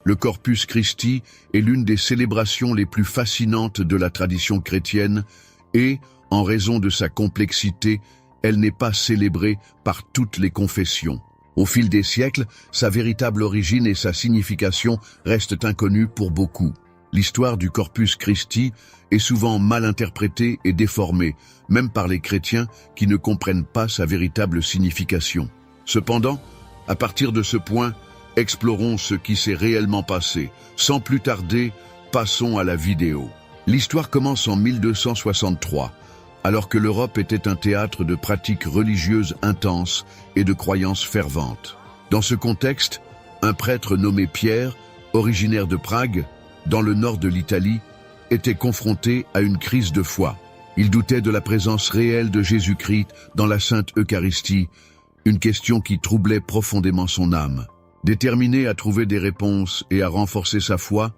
Le Corpus Christi est l'une des célébrations les plus fascinantes de la tradition chrétienne et, en raison de sa complexité, elle n'est pas célébrée par toutes les confessions. Au fil des siècles, sa véritable origine et sa signification restent inconnues pour beaucoup. L'histoire du Corpus Christi est souvent mal interprétée et déformée, même par les chrétiens qui ne comprennent pas sa véritable signification. Cependant, à partir de ce point, explorons ce qui s'est réellement passé. Sans plus tarder, passons à la vidéo. L'histoire commence en 1263, alors que l'Europe était un théâtre de pratiques religieuses intenses et de croyances ferventes. Dans ce contexte, un prêtre nommé Pierre, originaire de Prague, dans le nord de l'Italie, était confronté à une crise de foi. Il doutait de la présence réelle de Jésus-Christ dans la Sainte Eucharistie, une question qui troublait profondément son âme. Déterminé à trouver des réponses et à renforcer sa foi,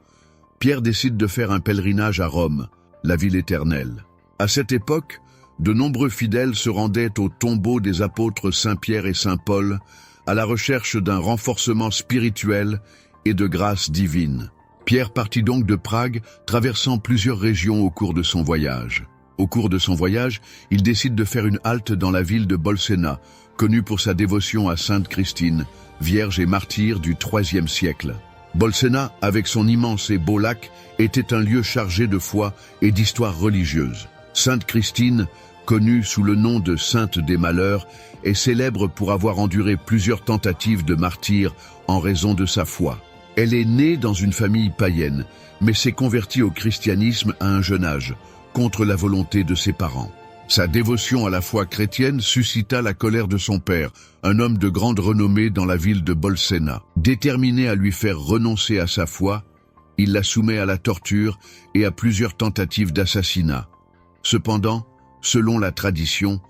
Pierre décide de faire un pèlerinage à Rome, la ville éternelle. À cette époque, de nombreux fidèles se rendaient au tombeau des apôtres Saint-Pierre et Saint-Paul à la recherche d'un renforcement spirituel et de grâce divine. Pierre partit donc de Prague, traversant plusieurs régions au cours de son voyage. Au cours de son voyage, il décide de faire une halte dans la ville de Bolsena, connue pour sa dévotion à Sainte Christine, vierge et martyre du IIIe siècle. Bolsena, avec son immense et beau lac, était un lieu chargé de foi et d'histoire religieuse. Sainte Christine, connue sous le nom de Sainte des Malheurs, est célèbre pour avoir enduré plusieurs tentatives de martyre en raison de sa foi. Elle est née dans une famille païenne, mais s'est convertie au christianisme à un jeune âge, contre la volonté de ses parents. Sa dévotion à la foi chrétienne suscita la colère de son père, un homme de grande renommée dans la ville de Bolsena. Déterminé à lui faire renoncer à sa foi, il la soumet à la torture et à plusieurs tentatives d'assassinat. Cependant, selon la tradition,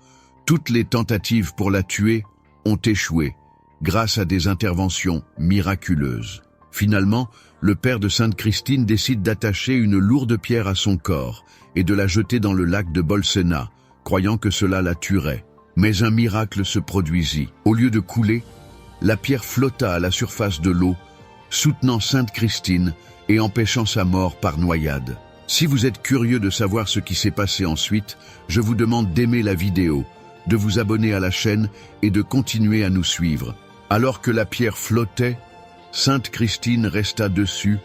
toutes les tentatives pour la tuer ont échoué, grâce à des interventions miraculeuses. Finalement, le père de Sainte Christine décide d'attacher une lourde pierre à son corps et de la jeter dans le lac de Bolsena, croyant que cela la tuerait. Mais un miracle se produisit. Au lieu de couler, la pierre flotta à la surface de l'eau, soutenant Sainte Christine et empêchant sa mort par noyade. Si vous êtes curieux de savoir ce qui s'est passé ensuite, je vous demande d'aimer la vidéo, de vous abonner à la chaîne et de continuer à nous suivre. Alors que la pierre flottait, Sainte Christine resta dessus,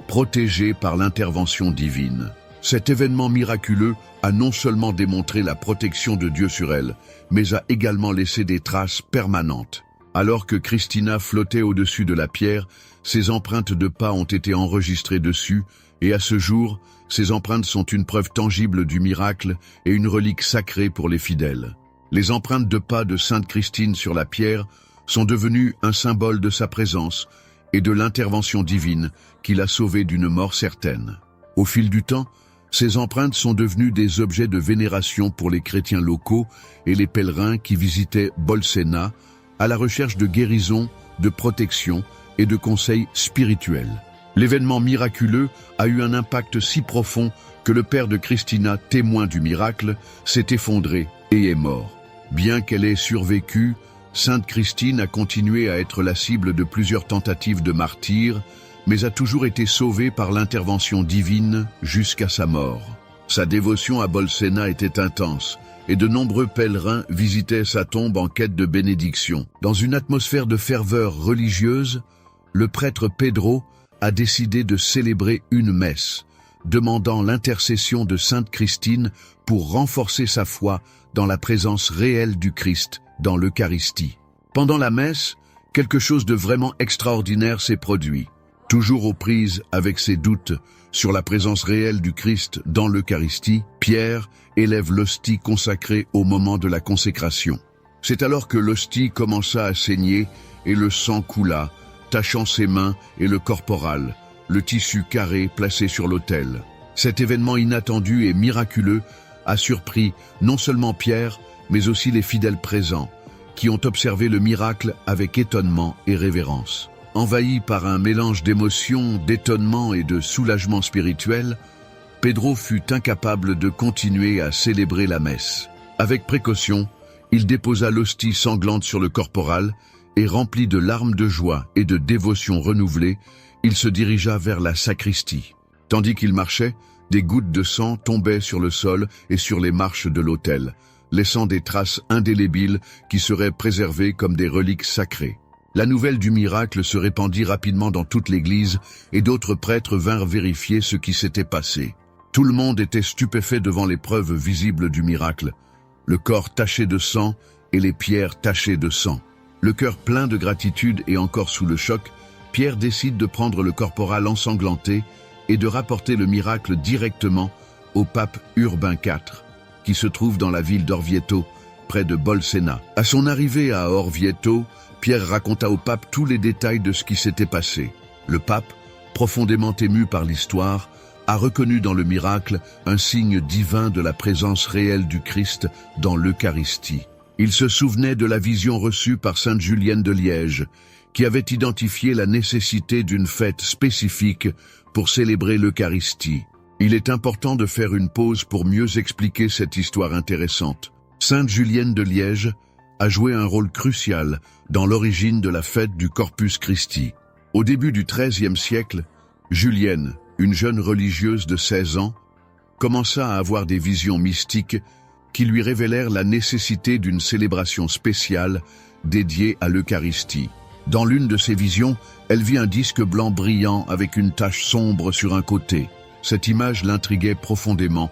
protégée par l'intervention divine. Cet événement miraculeux a non seulement démontré la protection de Dieu sur elle, mais a également laissé des traces permanentes. Alors que Christina flottait au-dessus de la pierre, ses empreintes de pas ont été enregistrées dessus, et à ce jour, ces empreintes sont une preuve tangible du miracle et une relique sacrée pour les fidèles. Les empreintes de pas de Sainte Christine sur la pierre sont devenues un symbole de sa présence et de l'intervention divine qui l'a sauvée d'une mort certaine. Au fil du temps, ces empreintes sont devenues des objets de vénération pour les chrétiens locaux et les pèlerins qui visitaient Bolsena à la recherche de guérison, de protection et de conseils spirituels. L'événement miraculeux a eu un impact si profond que le père de Christina, témoin du miracle, s'est effondré et est mort. Bien qu'elle ait survécu, Sainte Christine a continué à être la cible de plusieurs tentatives de martyre, mais a toujours été sauvée par l'intervention divine jusqu'à sa mort. Sa dévotion à Bolsena était intense, et de nombreux pèlerins visitaient sa tombe en quête de bénédiction. Dans une atmosphère de ferveur religieuse, le prêtre Pedro a décidé de célébrer une messe, demandant l'intercession de Sainte Christine pour renforcer sa foi dans la présence réelle du Christ dans l'Eucharistie. Pendant la messe, quelque chose de vraiment extraordinaire s'est produit. Toujours aux prises avec ses doutes sur la présence réelle du Christ dans l'Eucharistie, Pierre élève l'hostie consacrée au moment de la consécration. C'est alors que l'hostie commença à saigner et le sang coula, tachant ses mains et le corporal, le tissu carré placé sur l'autel. Cet événement inattendu et miraculeux a surpris non seulement Pierre, mais aussi les fidèles présents, qui ont observé le miracle avec étonnement et révérence. Envahi par un mélange d'émotions, d'étonnement et de soulagement spirituel, Pedro fut incapable de continuer à célébrer la messe. Avec précaution, il déposa l'hostie sanglante sur le corporal et, rempli de larmes de joie et de dévotion renouvelée, Il se dirigea vers la sacristie. Tandis qu'il marchait, des gouttes de sang tombaient sur le sol et sur les marches de l'autel, laissant des traces indélébiles qui seraient préservées comme des reliques sacrées. La nouvelle du miracle se répandit rapidement dans toute l'église et d'autres prêtres vinrent vérifier ce qui s'était passé. Tout le monde était stupéfait devant les preuves visibles du miracle, le corps taché de sang et les pierres tachées de sang. Le cœur plein de gratitude et encore sous le choc, Pierre décide de prendre le corporal ensanglanté et de rapporter le miracle directement au pape Urbain IV, qui se trouve dans la ville d'Orvieto, près de Bolsena. À son arrivée à Orvieto, Pierre raconta au pape tous les détails de ce qui s'était passé. Le pape, profondément ému par l'histoire, a reconnu dans le miracle un signe divin de la présence réelle du Christ dans l'Eucharistie. Il se souvenait de la vision reçue par sainte Julienne de Liège, qui avait identifié la nécessité d'une fête spécifique pour célébrer l'Eucharistie. Il est important de faire une pause pour mieux expliquer cette histoire intéressante. Sainte Julienne de Liège a joué un rôle crucial dans l'origine de la fête du Corpus Christi. Au début du XIIIe siècle, Julienne, une jeune religieuse de 16 ans, commença à avoir des visions mystiques qui lui révélèrent la nécessité d'une célébration spéciale dédiée à l'Eucharistie. Dans l'une de ces visions, elle vit un disque blanc brillant avec une tache sombre sur un côté. Cette image l'intriguait profondément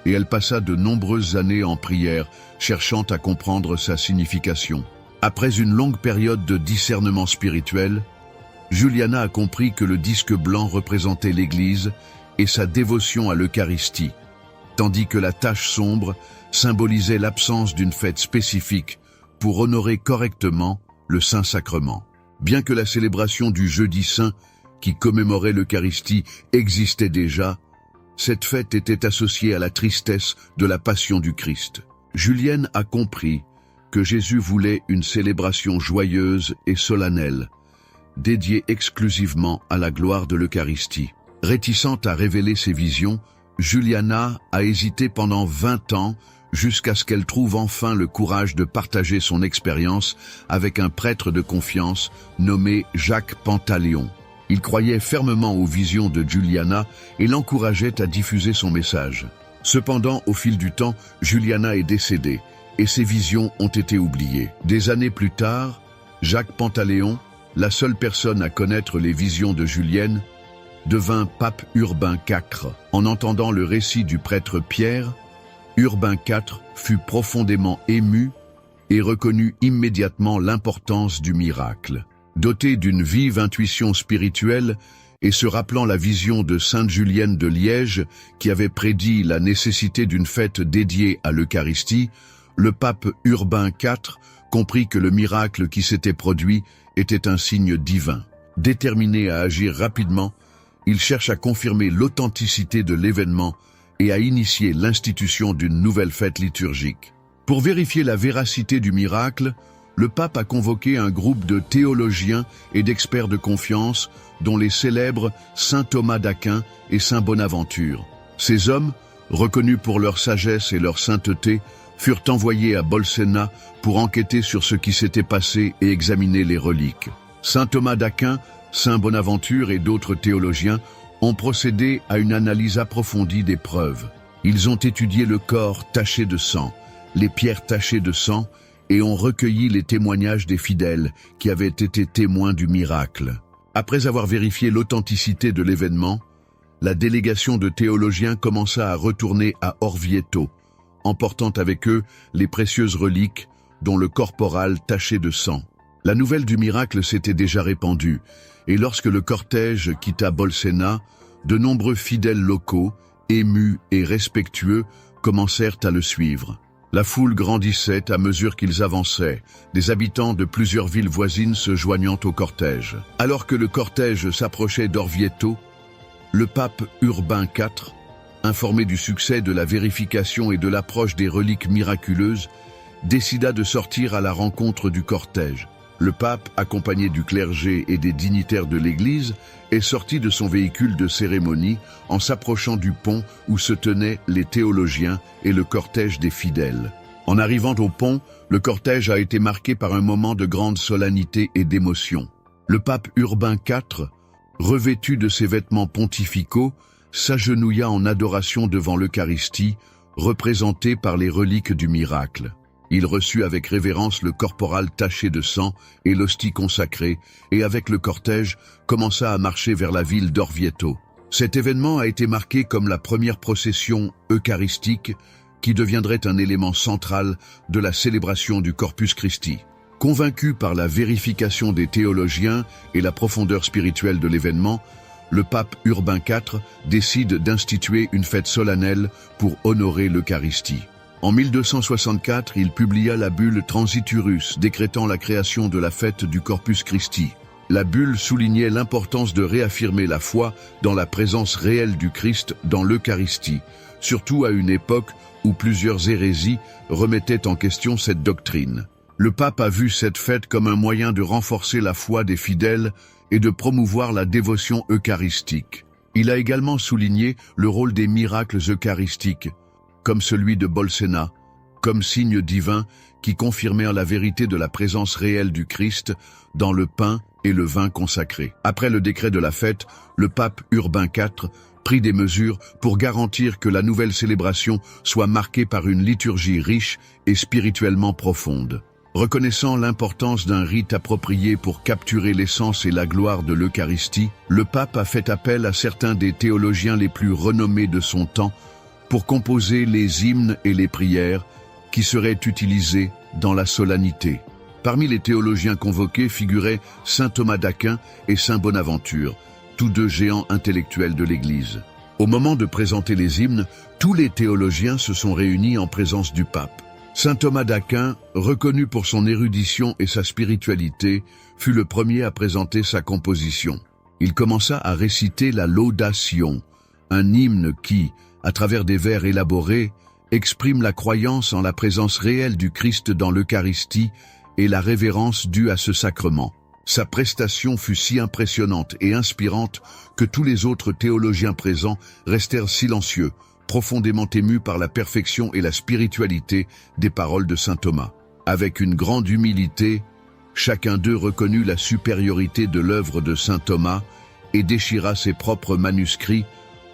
et elle passa de nombreuses années en prière, cherchant à comprendre sa signification. Après une longue période de discernement spirituel, Juliana a compris que le disque blanc représentait l'Église et sa dévotion à l'Eucharistie, tandis que la tache sombre symbolisait l'absence d'une fête spécifique pour honorer correctement le Saint-Sacrement. Bien que la célébration du Jeudi Saint, qui commémorait l'Eucharistie, existait déjà, cette fête était associée à la tristesse de la Passion du Christ. Julienne a compris que Jésus voulait une célébration joyeuse et solennelle, dédiée exclusivement à la gloire de l'Eucharistie. Réticente à révéler ses visions, Juliana a hésité pendant 20 ans jusqu'à ce qu'elle trouve enfin le courage de partager son expérience avec un prêtre de confiance nommé Jacques Pantaléon. Il croyait fermement aux visions de Juliana et l'encourageait à diffuser son message. Cependant, au fil du temps, Juliana est décédée et ses visions ont été oubliées. Des années plus tard, Jacques Pantaléon, la seule personne à connaître les visions de Julienne, devint pape Urbain IV. En entendant le récit du prêtre Pierre, Urbain IV fut profondément ému et reconnut immédiatement l'importance du miracle. Doté d'une vive intuition spirituelle et se rappelant la vision de sainte Julienne de Liège qui avait prédit la nécessité d'une fête dédiée à l'Eucharistie, le pape Urbain IV comprit que le miracle qui s'était produit était un signe divin. Déterminé à agir rapidement, il cherche à confirmer l'authenticité de l'événement et à initier l'institution d'une nouvelle fête liturgique. Pour vérifier la véracité du miracle, le pape a convoqué un groupe de théologiens et d'experts de confiance, dont les célèbres saint Thomas d'Aquin et saint Bonaventure. Ces hommes, reconnus pour leur sagesse et leur sainteté, furent envoyés à Bolsena pour enquêter sur ce qui s'était passé et examiner les reliques. Saint Thomas d'Aquin, saint Bonaventure et d'autres théologiens ont procédé à une analyse approfondie des preuves. Ils ont étudié le corps taché de sang, les pierres tachées de sang, et ont recueilli les témoignages des fidèles qui avaient été témoins du miracle. Après avoir vérifié l'authenticité de l'événement, la délégation de théologiens commença à retourner à Orvieto, emportant avec eux les précieuses reliques, dont le corporal taché de sang. La nouvelle du miracle s'était déjà répandue, et lorsque le cortège quitta Bolsena, de nombreux fidèles locaux, émus et respectueux, commencèrent à le suivre. La foule grandissait à mesure qu'ils avançaient, des habitants de plusieurs villes voisines se joignant au cortège. Alors que le cortège s'approchait d'Orvieto, le pape Urbain IV, informé du succès de la vérification et de l'approche des reliques miraculeuses, décida de sortir à la rencontre du cortège. Le pape, accompagné du clergé et des dignitaires de l'Église, est sorti de son véhicule de cérémonie en s'approchant du pont où se tenaient les théologiens et le cortège des fidèles. En arrivant au pont, le cortège a été marqué par un moment de grande solennité et d'émotion. Le pape Urbain IV revêtu de ses vêtements pontificaux, s'agenouilla en adoration devant l'Eucharistie, représentée par les reliques du miracle. Il reçut avec révérence le corporal taché de sang et l'hostie consacrée, et avec le cortège, commença à marcher vers la ville d'Orvieto. Cet événement a été marqué comme la première procession eucharistique qui deviendrait un élément central de la célébration du Corpus Christi. Convaincu par la vérification des théologiens et la profondeur spirituelle de l'événement, le pape Urbain IV décide d'instituer une fête solennelle pour honorer l'Eucharistie. En 1264, il publia la bulle Transiturus décrétant la création de la fête du Corpus Christi. La bulle soulignait l'importance de réaffirmer la foi dans la présence réelle du Christ dans l'Eucharistie, surtout à une époque où plusieurs hérésies remettaient en question cette doctrine. Le pape a vu cette fête comme un moyen de renforcer la foi des fidèles et de promouvoir la dévotion eucharistique. Il a également souligné le rôle des miracles eucharistiques, comme celui de Bolsena, comme signe divin qui confirmèrent la vérité de la présence réelle du Christ dans le pain et le vin consacrés. Après le décret de la fête, le pape Urbain IV prit des mesures pour garantir que la nouvelle célébration soit marquée par une liturgie riche et spirituellement profonde. Reconnaissant l'importance d'un rite approprié pour capturer l'essence et la gloire de l'Eucharistie, le pape a fait appel à certains des théologiens les plus renommés de son temps pour composer les hymnes et les prières qui seraient utilisés dans la solennité. Parmi les théologiens convoqués figuraient saint Thomas d'Aquin et saint Bonaventure, tous deux géants intellectuels de l'Église. Au moment de présenter les hymnes, tous les théologiens se sont réunis en présence du pape. Saint Thomas d'Aquin, reconnu pour son érudition et sa spiritualité, fut le premier à présenter sa composition. Il commença à réciter la Laudation, un hymne qui, à travers des vers élaborés, exprime la croyance en la présence réelle du Christ dans l'Eucharistie et la révérence due à ce sacrement. Sa prestation fut si impressionnante et inspirante que tous les autres théologiens présents restèrent silencieux, profondément émus par la perfection et la spiritualité des paroles de saint Thomas. Avec une grande humilité, chacun d'eux reconnut la supériorité de l'œuvre de saint Thomas et déchira ses propres manuscrits,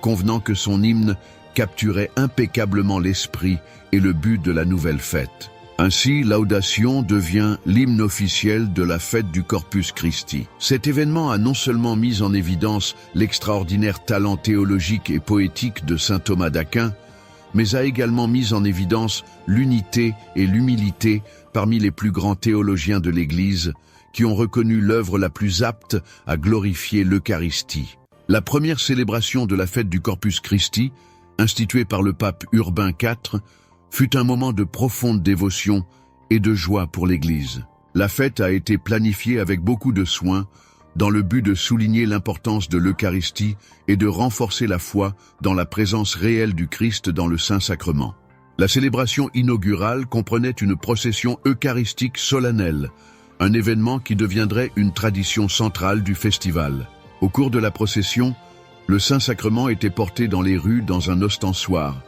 convenant que son hymne capturait impeccablement l'esprit et le but de la nouvelle fête. Ainsi, Laudation devient l'hymne officiel de la fête du Corpus Christi. Cet événement a non seulement mis en évidence l'extraordinaire talent théologique et poétique de saint Thomas d'Aquin, mais a également mis en évidence l'unité et l'humilité parmi les plus grands théologiens de l'Église, qui ont reconnu l'œuvre la plus apte à glorifier l'Eucharistie. La première célébration de la fête du Corpus Christi, instituée par le pape Urbain IV, fut un moment de profonde dévotion et de joie pour l'Église. La fête a été planifiée avec beaucoup de soin, dans le but de souligner l'importance de l'Eucharistie et de renforcer la foi dans la présence réelle du Christ dans le Saint-Sacrement. La célébration inaugurale comprenait une procession eucharistique solennelle, un événement qui deviendrait une tradition centrale du festival. Au cours de la procession, le Saint-Sacrement était porté dans les rues dans un ostensoir,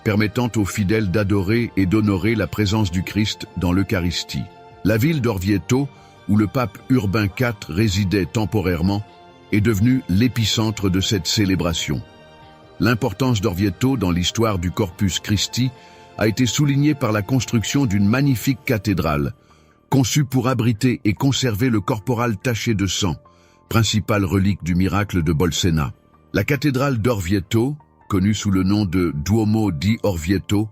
permettant aux fidèles d'adorer et d'honorer la présence du Christ dans l'Eucharistie. La ville d'Orvieto, où le pape Urbain IV résidait temporairement, est devenue l'épicentre de cette célébration. L'importance d'Orvieto dans l'histoire du Corpus Christi a été soulignée par la construction d'une magnifique cathédrale, conçue pour abriter et conserver le corporal taché de sang, principale relique du miracle de Bolsena. La cathédrale d'Orvieto, connue sous le nom de Duomo di Orvieto,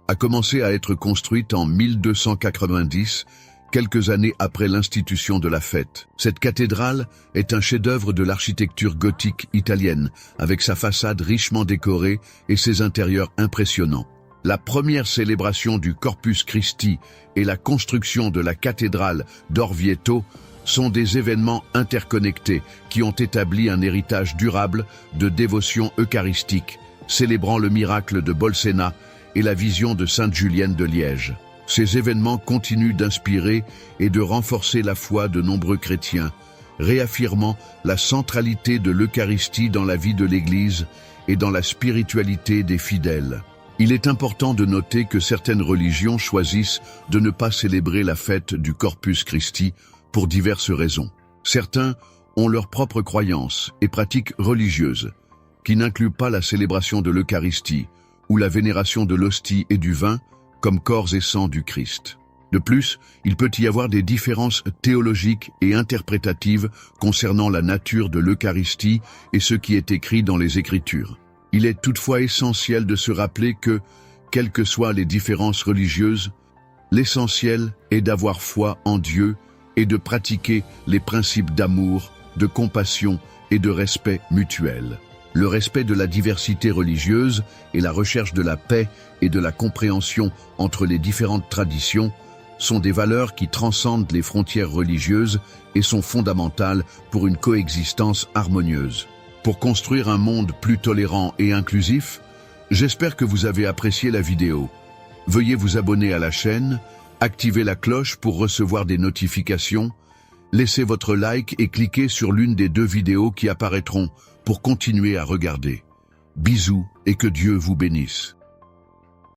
a commencé à être construite en 1290, quelques années après l'institution de la fête. Cette cathédrale est un chef-d'œuvre de l'architecture gothique italienne, avec sa façade richement décorée et ses intérieurs impressionnants. La première célébration du Corpus Christi et la construction de la cathédrale d'Orvieto sont des événements interconnectés qui ont établi un héritage durable de dévotion eucharistique, célébrant le miracle de Bolsena et la vision de Sainte Julienne de Liège. Ces événements continuent d'inspirer et de renforcer la foi de nombreux chrétiens, réaffirmant la centralité de l'Eucharistie dans la vie de l'Église et dans la spiritualité des fidèles. Il est important de noter que certaines religions choisissent de ne pas célébrer la fête du Corpus Christi pour diverses raisons. Certains ont leurs propres croyances et pratiques religieuses, qui n'incluent pas la célébration de l'Eucharistie ou la vénération de l'hostie et du vin comme corps et sang du Christ. De plus, il peut y avoir des différences théologiques et interprétatives concernant la nature de l'Eucharistie et ce qui est écrit dans les Écritures. Il est toutefois essentiel de se rappeler que, quelles que soient les différences religieuses, l'essentiel est d'avoir foi en Dieu et de pratiquer les principes d'amour, de compassion et de respect mutuel. Le respect de la diversité religieuse et la recherche de la paix et de la compréhension entre les différentes traditions sont des valeurs qui transcendent les frontières religieuses et sont fondamentales pour une coexistence harmonieuse. Pour construire un monde plus tolérant et inclusif, j'espère que vous avez apprécié la vidéo. Veuillez vous abonner à la chaîne, activer la cloche pour recevoir des notifications, laissez votre like et cliquez sur l'une des 2 vidéos qui apparaîtront pour continuer à regarder. Bisous et que Dieu vous bénisse.